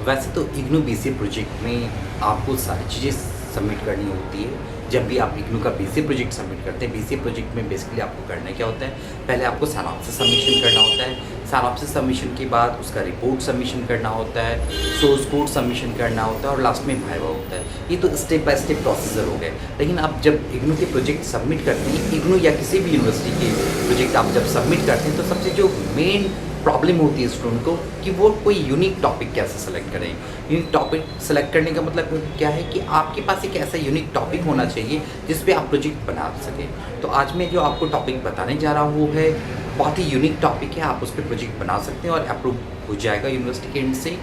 वैसे तो IGNOU BCA project में आपको सारी चीज़ें सबमिट करनी होती है। जब भी आप इग्नू का बीसीए प्रोजेक्ट सबमिट करते हैं, बीसीए प्रोजेक्ट में बेसिकली आपको करना क्या होता है, पहले आपको साइनॉप्सिस सबमिशन करना होता है। साइनॉप्सिस सबमिशन के बाद उसका रिपोर्ट सबमिशन करना होता है, सोर्स कोड सबमिशन करना होता है और लास्ट में वाइवा होता है। ये तो स्टेप बाय स्टेप प्रोसीजर हो गए। लेकिन आप जब इग्नू के प्रोजेक्ट सबमिट करते हैं, इग्नू या किसी भी यूनिवर्सिटी के प्रोजेक्ट आप जब सबमिट करते हैं, तो सबसे जो मेन प्रॉब्लम होती है स्टूडेंट को कि वो कोई यूनिक टॉपिक कैसे सेलेक्ट करें। यूनिक टॉपिक सेलेक्ट करने का मतलब क्या है कि आपके पास एक ऐसा यूनिक टॉपिक होना चाहिए जिस पे आप प्रोजेक्ट बना सकें। तो आज मैं जो आपको टॉपिक बताने जा रहा हूँ वो है बहुत ही यूनिक टॉपिक है। आप उस पर प्रोजेक्ट बना सकते हैं और अप्रूव हो जाएगा यूनिवर्सिटी के एंड से।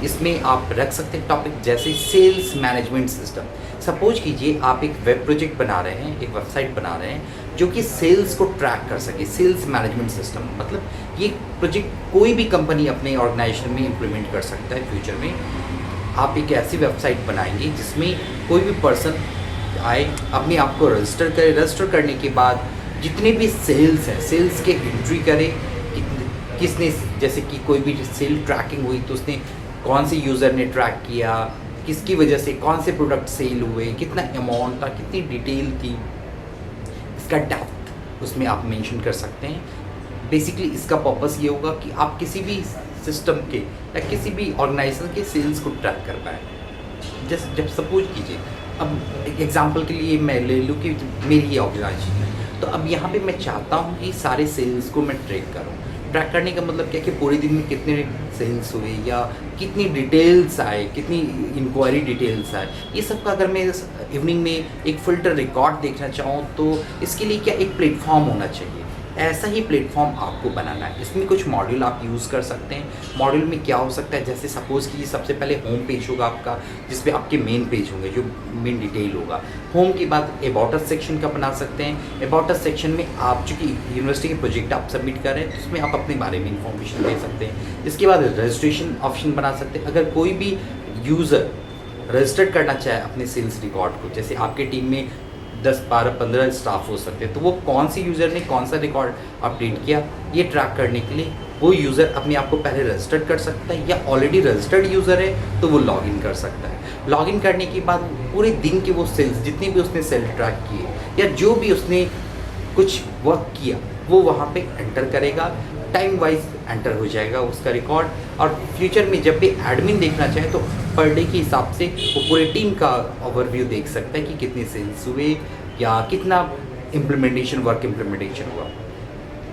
इसमें आप रख सकते हैं टॉपिक जैसे सेल्स मैनेजमेंट सिस्टम। सपोज कीजिए आप एक वेब प्रोजेक्ट बना रहे हैं, एक वेबसाइट बना रहे हैं जो कि सेल्स को ट्रैक कर सके। सेल्स मैनेजमेंट सिस्टम मतलब ये प्रोजेक्ट कोई भी कंपनी अपने ऑर्गेनाइजेशन में इम्प्लीमेंट कर सकता है। फ्यूचर में आप एक ऐसी वेबसाइट बनाएंगे जिसमें कोई भी पर्सन आए, अपने आप को रजिस्टर करे। रजिस्टर करने के बाद जितने भी सेल्स हैं, सेल्स के एंट्री करे। किसने, जैसे कि कोई भी सेल ट्रैकिंग हुई तो उसने कौन से यूज़र ने ट्रैक किया, किसकी वजह से कौन से प्रोडक्ट सेल हुए, कितना अमाउंट था, कितनी डिटेल थी, इसका डेप्थ उसमें आप मेंशन कर सकते हैं। बेसिकली इसका पर्पस ये होगा कि आप किसी भी सिस्टम के या किसी भी ऑर्गेनाइजेशन के सेल्स को ट्रैक कर पाएँ। जैसे जब सपोज कीजिए, अब एक एग्जांपल के लिए मैं ले लूँ कि मेरी ऑर्गेनाइजेशन है, तो अब यहाँ पे मैं चाहता हूँ कि सारे सेल्स को मैं ट्रैक करूँ। ट्रैक करने का मतलब क्या कि पूरे दिन में कितने सेल्स हुए या कितनी डिटेल्स आए, कितनी इंक्वायरी डिटेल्स आए, ये सब का अगर मैं इवनिंग में एक फ़िल्टर रिकॉर्ड देखना चाहूँ तो इसके लिए क्या एक प्लेटफॉर्म होना चाहिए। ऐसा ही प्लेटफॉर्म आपको बनाना है। इसमें कुछ मॉड्यूल आप यूज़ कर सकते हैं। मॉड्यूल में क्या हो सकता है, जैसे सपोज़ कि सबसे पहले होम पेज होगा आपका, जिसपे आपके मेन पेज होंगे, जो मेन डिटेल होगा। होम के बाद अबाउट अस सेक्शन का बना सकते हैं। अबाउट अस सेक्शन में आप चूँकि यूनिवर्सिटी के प्रोजेक्ट आप सबमिट कर रहे हैं तो उसमें आप अपने बारे में इंफॉर्मेशन दे सकते हैं। इसके बाद रजिस्ट्रेशन ऑप्शन बना सकते हैं। अगर कोई भी यूज़र रजिस्टर्ड करना चाहे अपने सेल्स रिकॉर्ड को, जैसे आपके टीम में 10, 12, 15 स्टाफ हो सकते हैं, तो वो कौन सी यूज़र ने कौन सा रिकॉर्ड अपडेट किया, ये ट्रैक करने के लिए वो यूज़र अपने आप को पहले रजिस्टर्ड कर सकता है, या ऑलरेडी रजिस्टर्ड यूज़र है तो वो लॉगिन कर सकता है। लॉगिन करने के बाद पूरे दिन के वो सेल्स जितनी भी उसने सेल ट्रैक किए या जो भी उसने कुछ वर्क किया वो वहाँ पे एंटर करेगा। टाइम वाइज एंटर हो जाएगा उसका रिकॉर्ड, और फ्यूचर में जब भी एडमिन देखना चाहे तो पर डे के हिसाब से वो पूरे टीम का ओवरव्यू देख सकता है कि कितने सेल्स हुए या कितना वर्क इम्प्लीमेंटेशन हुआ।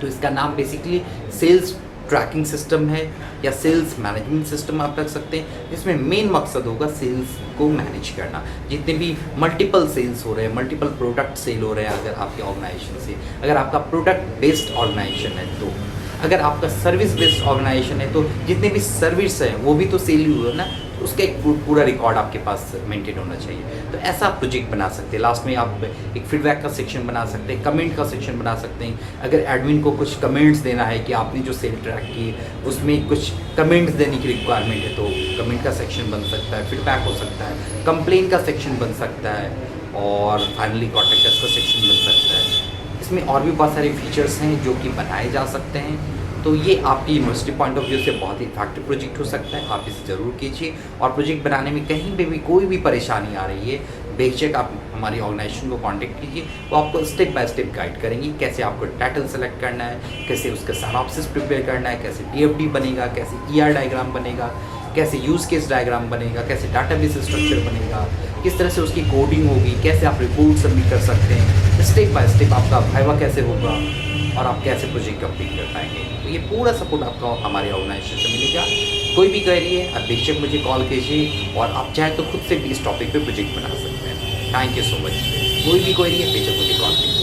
तो इसका नाम बेसिकली सेल्स ट्रैकिंग सिस्टम है या सेल्स मैनेजमेंट सिस्टम आप रख सकते हैं, जिसमें मेन मकसद होगा सेल्स को मैनेज करना। जितने भी मल्टीपल सेल्स हो रहे हैं, मल्टीपल प्रोडक्ट सेल हो रहे हैं अगर आपके ऑर्गेनाइजेशन से, अगर आपका प्रोडक्ट बेस्ड ऑर्गेनाइजेशन है तो, अगर आपका सर्विस बेस्ड ऑर्गेनाइजेशन है तो जितने भी सर्विस हैं वो भी तो सेल हुए ना, उसका एक पूरा रिकॉर्ड आपके पास मेंटेन होना चाहिए। तो ऐसा आप प्रोजेक्ट बना सकते हैं। लास्ट में आप एक फीडबैक का सेक्शन बना सकते हैं, कमेंट का सेक्शन बना सकते हैं। अगर एडमिन को कुछ कमेंट्स देना है कि आपने जो सेल ट्रैक की उसमें कुछ कमेंट्स देने की रिक्वायरमेंट है तो कमेंट का सेक्शन बन सकता है, फीडबैक हो सकता है, कंप्लेन का सेक्शन बन सकता है और फाइनली कॉन्टैक्ट अस का सेक्शन बन सकता है। इसमें और भी बहुत सारे फीचर्स हैं जो कि बनाए जा सकते हैं। तो ये आपकी यूनिवर्सिटी पॉइंट ऑफ व्यू से बहुत ही इफेक्टिव प्रोजेक्ट हो सकता है। आप इसे ज़रूर कीजिए, और प्रोजेक्ट बनाने में कहीं पे भी कोई भी परेशानी आ रही है, बेशक आप हमारी ऑर्गेनाइजेशन को कांटेक्ट कीजिए। वो आपको स्टेप बाय स्टेप गाइड करेंगी, कैसे आपको टाइटल सेलेक्ट करना है, कैसे उसका सिनॉप्सिस प्रिपेयर करना है, कैसे डीएफडी बनेगा, कैसे ईआर डायग्राम बनेगा, कैसे यूज़ केस डायग्राम बनेगा, कैसे डाटाबेस स्ट्रक्चर बनेगा, किस तरह से उसकी कोडिंग होगी, कैसे आप रिपोर्ट सबमिट कर सकते हैं, स्टेप बाय स्टेप आपका वाइवा कैसे होगा और आप कैसे प्रोजेक्ट कंप्लीट कर पाएंगे। तो ये पूरा सपोर्ट आपका हमारे ऑर्गेनाइजेशन से मिलेगा। कोई भी क्वेरी है आप बेशक मुझे कॉल कीजिए, और आप चाहे तो खुद से भी इस टॉपिक पे प्रोजेक्ट बना सकते हैं। Thank you so much. कोई भी क्वेरी है बेशक मुझे कॉल कीजिए।